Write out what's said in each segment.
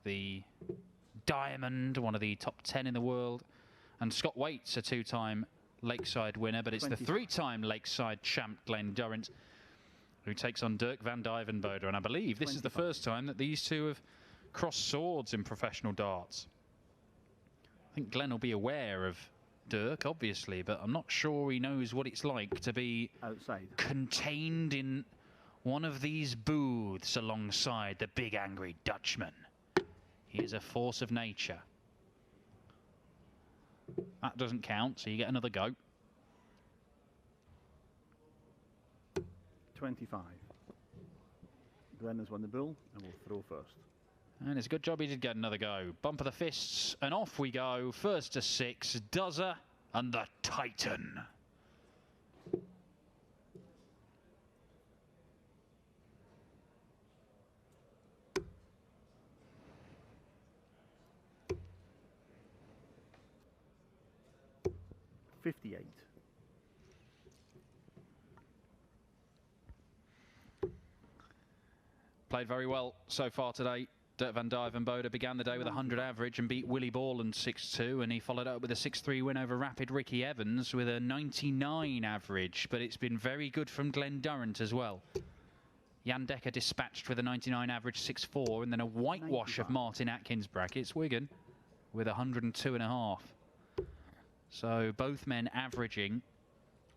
the Diamond, one of the top 10 in the world. And Scott Waite's a 2-time Lakeside winner, but it's the 3-time Lakeside champ, Glen Durrant, who takes on Dirk van Duijvenbode. And I believe this is the first time that these two have crossed swords in professional darts. I think Glen will be aware of Dirk, obviously, but I'm not sure he knows what it's like to be outside, contained in one of these booths alongside the big angry Dutchman. He is a force of nature. That doesn't count, so you get another go. 25. Glen has won the bull and will throw first. And it's a good job he did get another go. Bump of the fists, and off we go. First to 6, Duzzer and the Titan. $58. Played very well so far today. Dirk van Duijvenbode began the day with a 100 average and beat Willie Borland 6-2, and he followed up with a 6-3 win over Rapid Ricky Evans with a 99 average, but it's been very good from Glen Durrant as well. Jan Dekker dispatched with a 99 average 6-4, and then a whitewash 95 of Martin Atkins brackets, Wigan, with 102.5. So both men averaging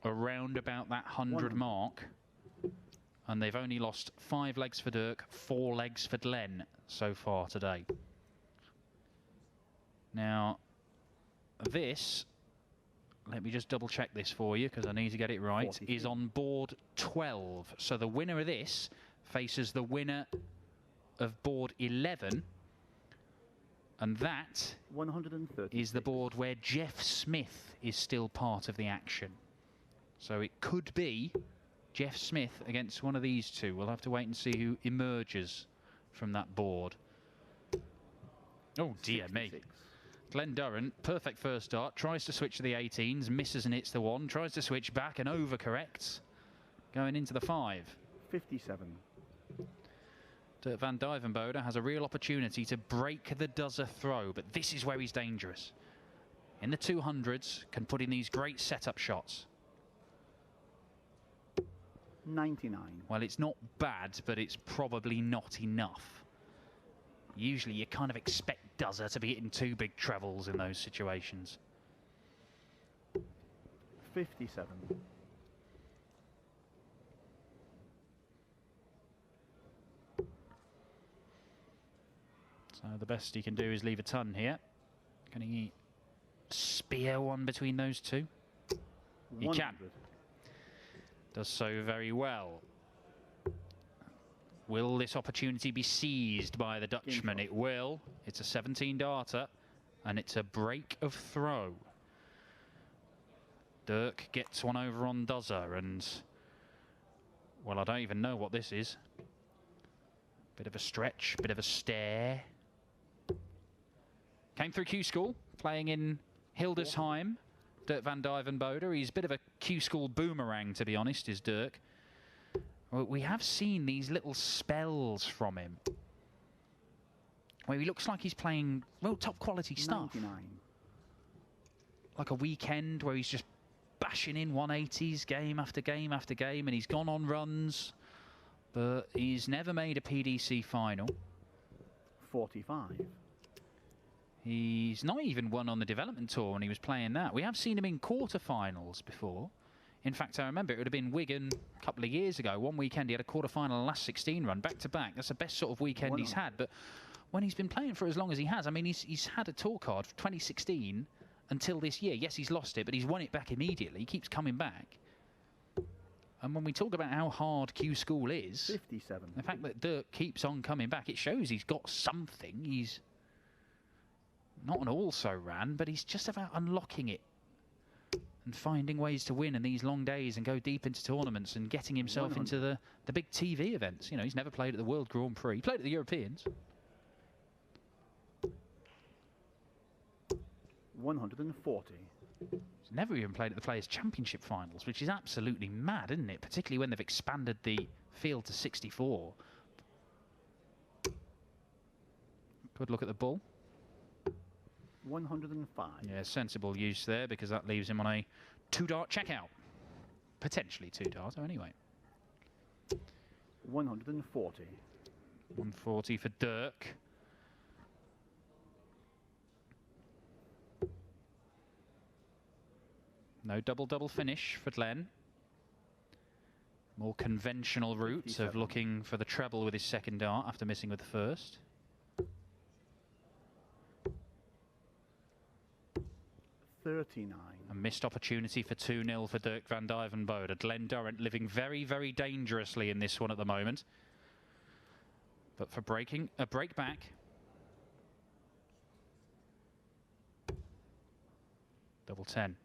around about that 100 mark. And they've only lost 5 legs for Dirk, 4 legs for Glen so far today. Now, this, let me just double check this for you because I need to get it right, 43. Is on board 12. So the winner of this faces the winner of board 11. And that is the board where Jeff Smith is still part of the action. So it could be Jeff Smith against one of these two. We'll have to wait and see who emerges from that board. Oh, dear 66. Me. Glen Durrant, perfect first start, tries to switch to the 18s, misses and hits the 1, tries to switch back and overcorrects, going into the 5. 57. Dirk van Duijvenbode has a real opportunity to break the Duzzer throw, but this is where he's dangerous. In the 200s, can put in these great setup shots. 99. Well, it's not bad, but it's probably not enough. Usually you kind of expect Duzzer to be hitting 2 big trebles in those situations. 57. So the best he can do is leave a ton here. Can he spear one between those two? 100. He can. Does so very well. Will this opportunity be seized by the Dutchman? It will. It's a 17 darter and it's a break of throw. Dirk gets one over on Duzzer and, well, I don't even know what this is. Bit of a stretch, bit of a stare. Came through Q School, playing in Hildesheim. Dirk van Duijvenbode. He's a bit of a Q School boomerang, to be honest, is Dirk. Well, we have seen these little spells from him where he looks like he's playing, well, top quality stuff. 99. Like a weekend where he's just bashing in 180s game after game after game, and he's gone on runs, but he's never made a PDC final. 45. He's not even won on the development tour when he was playing that. We have seen him in quarterfinals before. In fact, I remember it would have been Wigan a couple of years ago. One weekend he had a quarterfinal last 16 run, back to back. That's the best sort of weekend he's had. But when he's been playing for as long as he has, I mean, he's had a tour card from 2016 until this year. Yes, he's lost it, but he's won it back immediately. He keeps coming back. And when we talk about how hard Q School is, 57. The fact that Dirk keeps on coming back, it shows he's got something. He's not an also-ran, but he's just about unlocking it and finding ways to win in these long days and go deep into tournaments and getting himself 100. Into the big TV events. You know, he's never played at the World Grand Prix. He played at the Europeans. 140. He's never even played at the Players' Championship finals, which is absolutely mad, isn't it? Particularly when they've expanded the field to 64. Good look at the bull. 105. Yeah, sensible use there, because that leaves him on a 2-dart checkout. Potentially 2-dart, anyway. 140. 140 for Dirk. No double-double finish for Glen. More conventional route 57. of looking for the treble with his second dart after missing with the first. 39. A missed opportunity for 2-0 for Dirk van Duijvenbode. Glen Durrant living very, very dangerously in this one at the moment. But for breaking a break back. Double 10.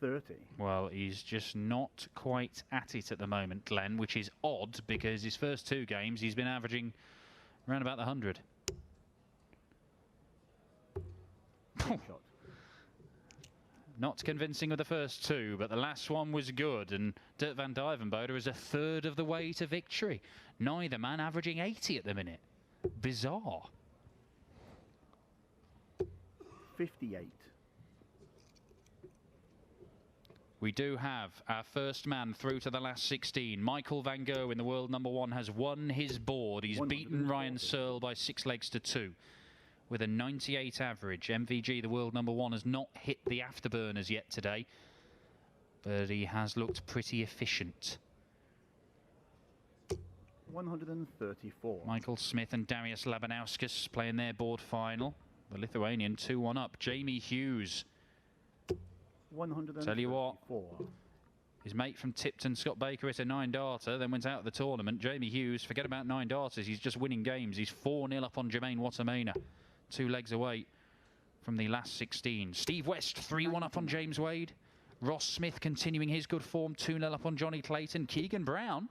30. Well, he's just not quite at it at the moment, Glen, which is odd because his first 2 games he's been averaging around about the 100. Shot. Not convincing with the first 2, but the last one was good, and Dirk van Duijvenbode is a third of the way to victory. Neither man averaging 80 at the minute. Bizarre. 58. We do have our first man through to the last 16. Michael van Gerwen, the world #1, has won his board. He's beaten Ryan Searle by 6 legs to 2 with a 98 average. MVG, the world #1, has not hit the afterburners yet today, but he has looked pretty efficient. 134. Michael Smith and Darius Labanauskas playing their board final. The Lithuanian 2-1 up. Jamie Hughes. 134. Tell you what, his mate from Tipton, Scott Baker, hit a 9-darter, then went out of the tournament. Jamie Hughes, forget about 9 darters, he's just winning games. He's 4-0 up on Jermaine Watamena, 2 legs away from the last 16. Steve West, 3-1 up on James Wade. Ross Smith continuing his good form, 2-0 up on Johnny Clayton. Keegan Brown,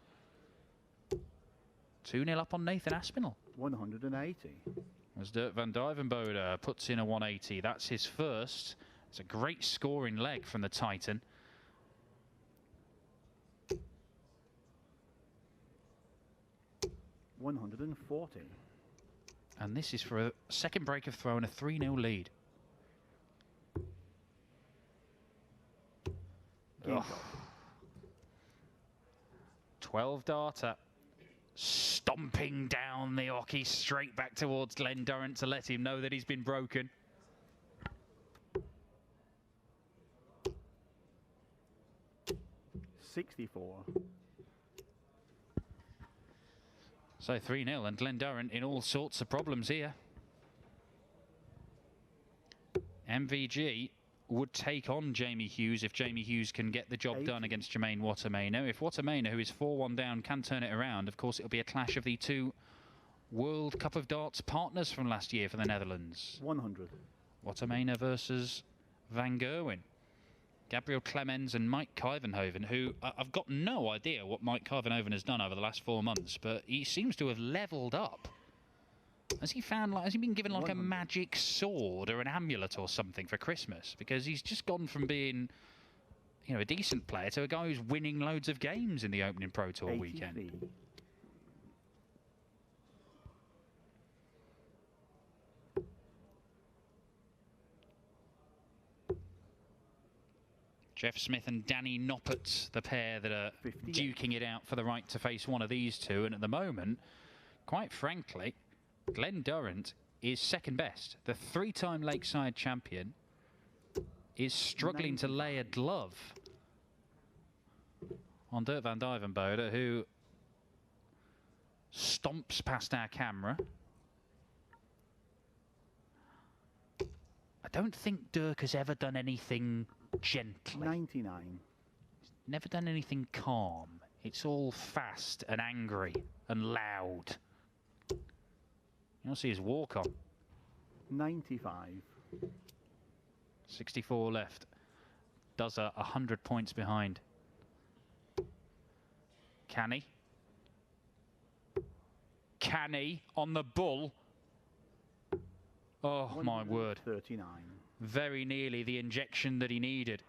2-0 up on Nathan Aspinall. 180. As Dirk van Duijvenbode puts in a 180. That's his first. It's a great scoring leg from the Titan. $140. And this is for a second break of throw and a 3-0 lead. Oh. 12-darter. Stomping down the hockey straight back towards Glen Durrant to let him know that he's been broken. $64. So 3-0 and Glen Durrant in all sorts of problems here. MVG would take on Jamie Hughes if Jamie Hughes can get the job done against Jermaine Watamena. If Watamena, who is 4-1 down, can turn it around, of course it'll be a clash of the 2 World Cup of Darts partners from last year for the Netherlands. 100. Watamena versus Van Gerwen. Gabriel Clemens and Mike Kuyvenhoven, who I've got no idea what Mike Kuyvenhoven has done over the last 4 months, but he seems to have levelled up. Has he found, like, has he been given like 100. A magic sword or an amulet or something for Christmas? Because he's just gone from being, you know, a decent player to a guy who's winning loads of games in the opening Pro Tour 83. weekend. Jeff Smith and Danny Noppert, the pair that are 58. duking it out for the right to face one of these two. And at the moment, quite frankly, Glen Durrant is second best. The 3-time Lakeside champion is struggling 95. To lay a glove on Dirk van Duijvenbode, who stomps past our camera. I don't think Dirk has ever done anything gently. 99. He's never done anything calm. It's all fast and angry and loud. You'll see his walk on. 95. 64 left. Does 100 points behind. Can he? Can he on the bull? Oh my word. 39. Very nearly the injection that he needed.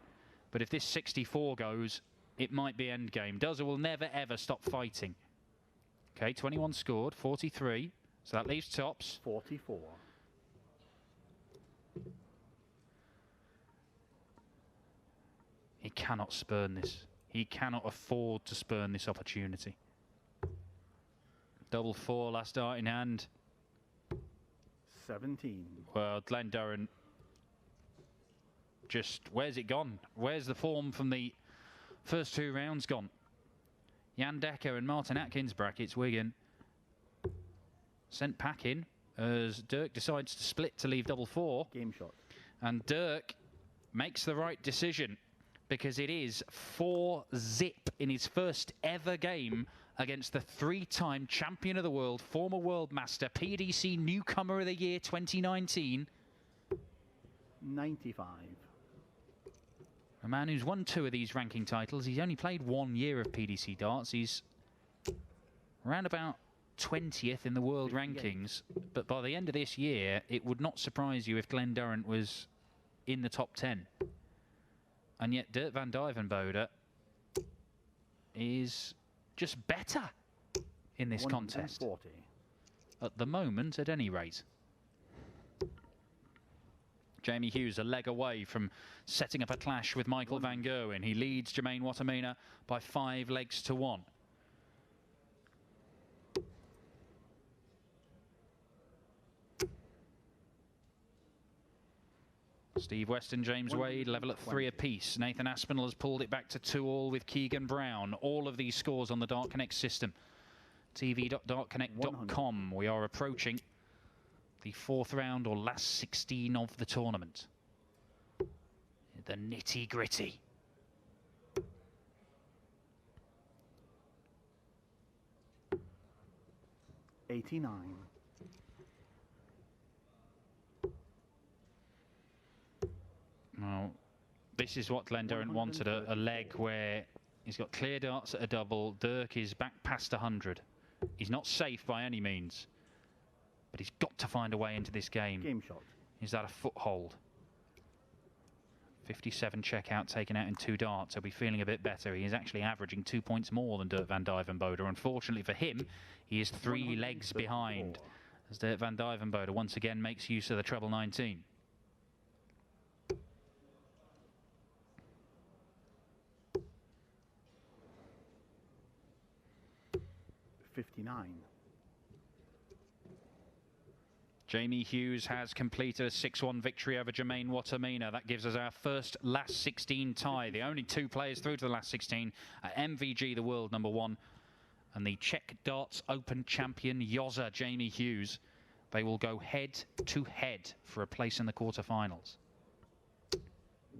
But if this 64 goes, it might be endgame. Dozer will never ever stop fighting. Okay, 21 scored, 43. So that leaves tops. 44. He cannot spurn this. He cannot afford to spurn this opportunity. Double 4, last dart in hand. 17. Well, Glen Durrant just, where's it gone? Where's the form from the first 2 rounds gone? Jan Decker and Martin Atkins, brackets Wigan, sent packing as Dirk decides to split to leave double 4. Game shot. And Dirk makes the right decision, because it is 4-0 in his first ever game against the 3-time champion of the world, former world master, PDC Newcomer of the Year 2019. 95. A man who's won 2 of these ranking titles. He's only played 1 year of PDC darts. He's around about 20th in the world rankings. But by the end of this year, it would not surprise you if Glen Durrant was in the top 10. And yet Dirk van Duijvenbode is just better in this contest. 140. At the moment, at any rate. Jamie Hughes a leg away from setting up a clash with Michael van Gerwen. He leads Jermaine Wattimena by 5 legs to 1. Steve West and James Wade level at 3 apiece. Nathan Aspinall has pulled it back to 2-all with Keegan Brown. All of these scores on the Dart Connect system. tv.dartconnect.com. We are approaching the 4th round or last 16 of the tournament. The nitty-gritty. '89. Well, this is what Glen Durrant wanted, a leg where he's got clear darts at a double. Dirk is back past 100. He's not safe by any means, but he's got to find a way into this game. Game shot. Is that a foothold? 57 checkout taken out in 2 darts. He'll be feeling a bit better. He is actually averaging 2 points more than Dirk van Duijvenbode. Unfortunately for him, he is 3 legs behind, as Dirk van Duijvenbode once again makes use of the treble 19. 59. Jamie Hughes has completed a 6-1 victory over Jermaine Wattimena. That gives us our first last 16 tie. The only 2 players through to the last 16 are MVG, the world #1, and the Czech Darts Open champion, Joza Jamie Hughes. They will go head to head for a place in the quarterfinals.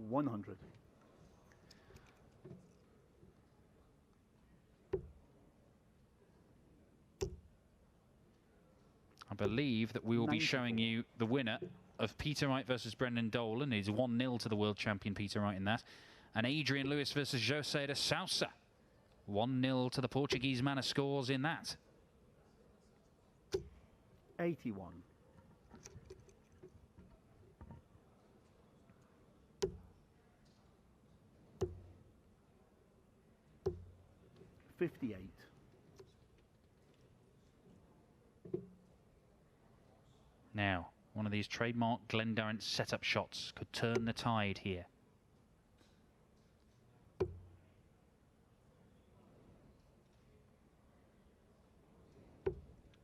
100. I believe that we will be showing you the winner of Peter Wright versus Brendan Dolan. It's 1-0 to the world champion Peter Wright in that. And Adrian Lewis versus José de Sousa. 1-0 to the Portuguese man of scores in that. 81. '58. Now, one of these trademark Glen Durrant setup shots could turn the tide here.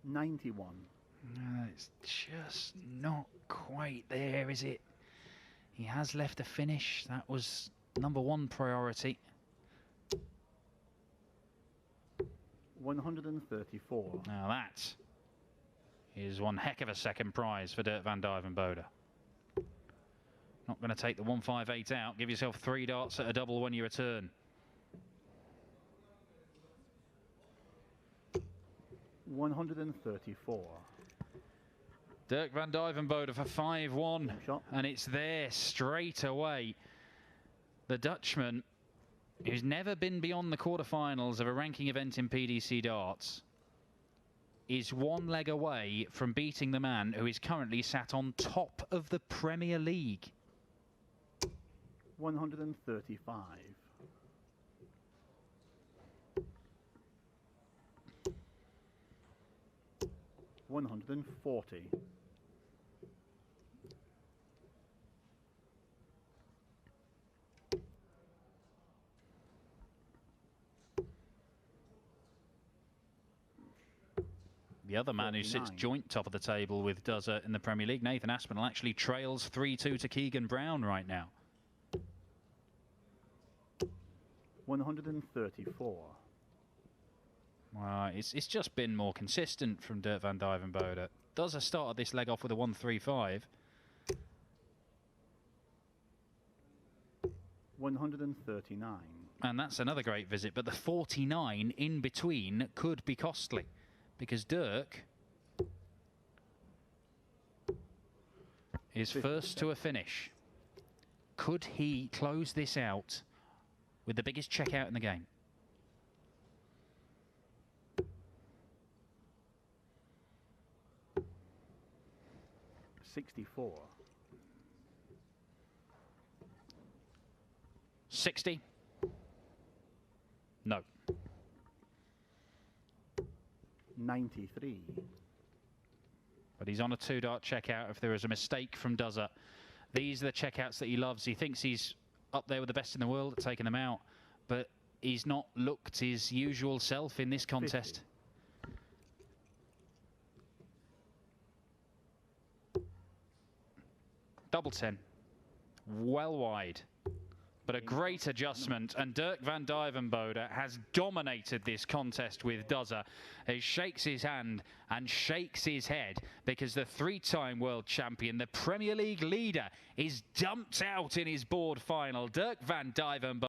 '91. It's just not quite there, is it? He has left a finish. That was #1 priority. 134. Now that is one heck of a second prize for Dirk van Duijvenbode. Not going to take the 158 out. Give yourself 3 darts at a double when you return. 134. Dirk van Duijvenbode for 5-1. And it's there straight away. The Dutchman, who's never been beyond the quarterfinals of a ranking event in PDC darts, is 1 leg away from beating the man who is currently sat on top of the Premier League. 135. 140. The other man who sits joint top of the table with Duijvenbode in the Premier League, Nathan Aspinall, actually trails 3-2 to Keegan Brown right now. 134. It's just been more consistent from Dirk van Duijvenbode. Duijvenbode started this leg off with a 135. 139. And that's another great visit, but the 49 in between could be costly, because Dirk is first to a finish. Could he close this out with the biggest checkout in the game? $64. 60. No. 93. But he's on a 2-dart checkout if there is a mistake from Duijvenbode. These are the checkouts that he loves. He thinks he's up there with the best in the world at taking them out, but he's not looked his usual self in this contest. 50. Double 10. Well wide. But a great adjustment, and Dirk van Duijvenbode has dominated this contest with Duijvenbode. He shakes his hand and shakes his head because the 3-time world champion, the Premier League leader, is dumped out in his board final. Dirk van Duijvenbode